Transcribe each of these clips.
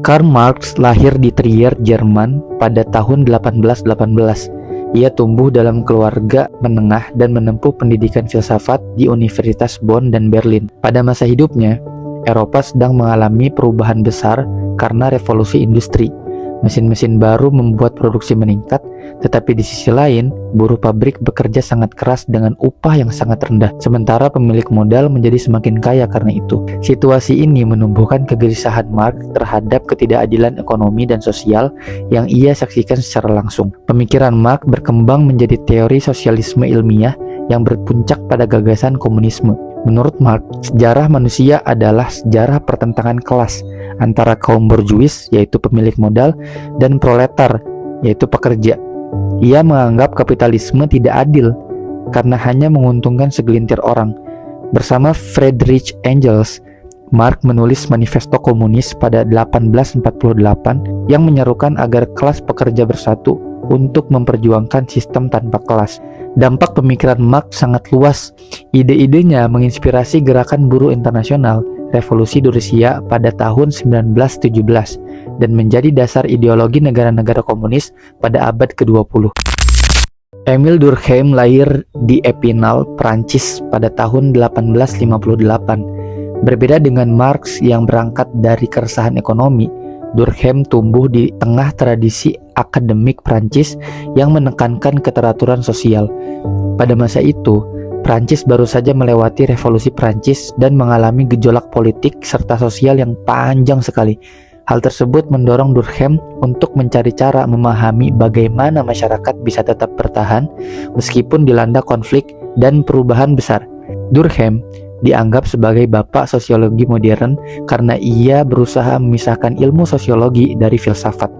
Karl Marx lahir di Trier, Jerman pada tahun 1818. Ia tumbuh dalam keluarga menengah dan menempuh pendidikan filsafat di Universitas Bonn dan Berlin. Pada masa hidupnya, Eropa sedang mengalami perubahan besar karena revolusi industri. Mesin-mesin baru membuat produksi meningkat, tetapi di sisi lain, buruh pabrik bekerja sangat keras dengan upah yang sangat rendah, sementara pemilik modal menjadi semakin kaya karena itu. Situasi ini menumbuhkan kegelisahan Marx terhadap ketidakadilan ekonomi dan sosial yang ia saksikan secara langsung. Pemikiran Marx berkembang menjadi teori sosialisme ilmiah yang berpuncak pada gagasan komunisme. Menurut Marx, sejarah manusia adalah sejarah pertentangan kelas antara kaum borjuis, yaitu pemilik modal, dan proletar, yaitu pekerja. Ia menganggap kapitalisme tidak adil karena hanya menguntungkan segelintir orang. Bersama Friedrich Engels, Marx menulis Manifesto Komunis pada 1848 yang menyerukan agar kelas pekerja bersatu untuk memperjuangkan sistem tanpa kelas. Dampak pemikiran Marx sangat luas. Ide-idenya menginspirasi gerakan buruh internasional, revolusi di Rusia pada tahun 1917, dan menjadi dasar ideologi negara-negara komunis pada abad ke-20. Émile Durkheim lahir di Epinal, Prancis pada tahun 1858. Berbeda dengan Marx yang berangkat dari keresahan ekonomi, Durkheim tumbuh di tengah tradisi akademik Prancis yang menekankan keteraturan sosial. Pada masa itu, Prancis baru saja melewati revolusi Prancis dan mengalami gejolak politik serta sosial yang panjang sekali. Hal tersebut mendorong Durkheim untuk mencari cara memahami bagaimana masyarakat bisa tetap bertahan meskipun dilanda konflik dan perubahan besar. Durkheim dianggap sebagai bapak sosiologi modern karena ia berusaha memisahkan ilmu sosiologi dari filsafat.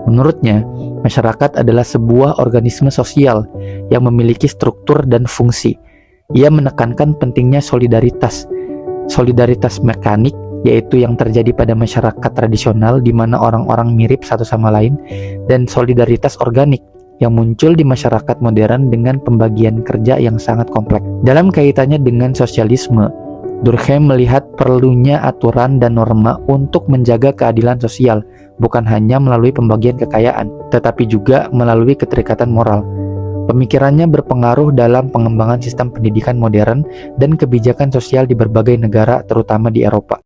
Menurutnya, masyarakat adalah sebuah organisme sosial yang memiliki struktur dan fungsi. Ia menekankan pentingnya solidaritas mekanik, yaitu yang terjadi pada masyarakat tradisional di mana orang-orang mirip satu sama lain, dan solidaritas organik yang muncul di masyarakat modern dengan pembagian kerja yang sangat kompleks. Dalam kaitannya dengan sosialisme, Durkheim melihat perlunya aturan dan norma untuk menjaga keadilan sosial, bukan hanya melalui pembagian kekayaan, tetapi juga melalui keterikatan moral. Pemikirannya berpengaruh dalam pengembangan sistem pendidikan modern dan kebijakan sosial di berbagai negara, terutama di Eropa.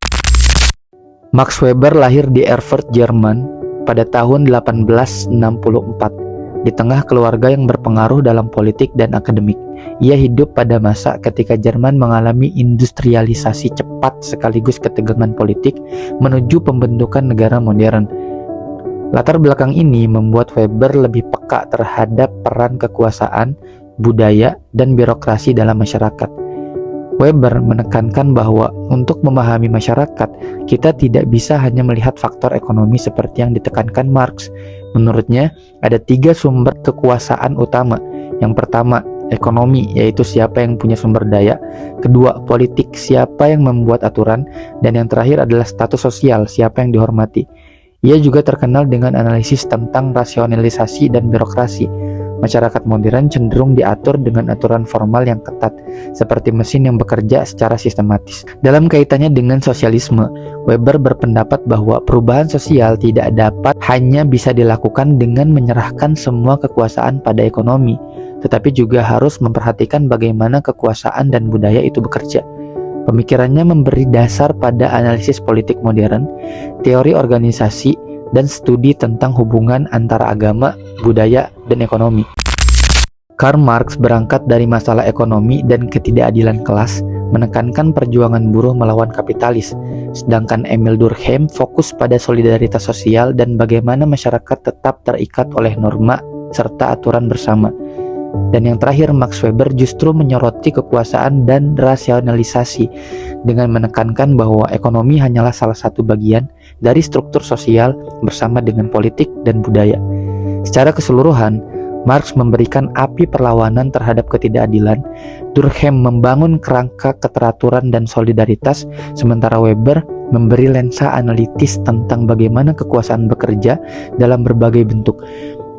Max Weber lahir di Erfurt, Jerman pada tahun 1864. Di tengah keluarga yang berpengaruh dalam politik dan akademik, ia hidup pada masa ketika Jerman mengalami industrialisasi cepat sekaligus ketegangan politik menuju pembentukan negara modern. Latar belakang ini membuat Weber lebih peka terhadap peran kekuasaan, budaya, dan birokrasi dalam masyarakat. Weber menekankan bahwa untuk memahami masyarakat, kita tidak bisa hanya melihat faktor ekonomi seperti yang ditekankan Marx. Menurutnya, ada 3 sumber kekuasaan utama. Yang pertama, ekonomi, yaitu siapa yang punya sumber daya. Kedua, politik, siapa yang membuat aturan. Dan yang terakhir adalah status sosial, siapa yang dihormati. Ia juga terkenal dengan analisis tentang rasionalisasi dan birokrasi. Masyarakat modern cenderung diatur dengan aturan formal yang ketat, seperti mesin yang bekerja secara sistematis. Dalam kaitannya dengan sosialisme, Weber berpendapat bahwa perubahan sosial tidak dapat hanya bisa dilakukan dengan menyerahkan semua kekuasaan pada ekonomi, tetapi juga harus memperhatikan bagaimana kekuasaan dan budaya itu bekerja. Pemikirannya memberi dasar pada analisis politik modern, teori organisasi, dan studi tentang hubungan antara agama, budaya, dan ekonomi. Karl Marx berangkat dari masalah ekonomi dan ketidakadilan kelas, menekankan perjuangan buruh melawan kapitalis, sedangkan Émile Durkheim fokus pada solidaritas sosial dan bagaimana masyarakat tetap terikat oleh norma serta aturan bersama. Dan yang terakhir, Max Weber justru menyoroti kekuasaan dan rasionalisasi dengan menekankan bahwa ekonomi hanyalah salah satu bagian dari struktur sosial bersama dengan politik dan budaya. Secara keseluruhan, Marx memberikan api perlawanan terhadap ketidakadilan, Durkheim membangun kerangka keteraturan dan solidaritas, sementara Weber memberi lensa analitis tentang bagaimana kekuasaan bekerja dalam berbagai bentuk.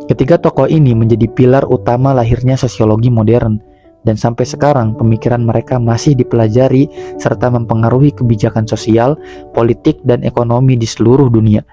Ketiga tokoh ini menjadi pilar utama lahirnya sosiologi modern, dan sampai sekarang pemikiran mereka masih dipelajari serta mempengaruhi kebijakan sosial, politik, dan ekonomi di seluruh dunia.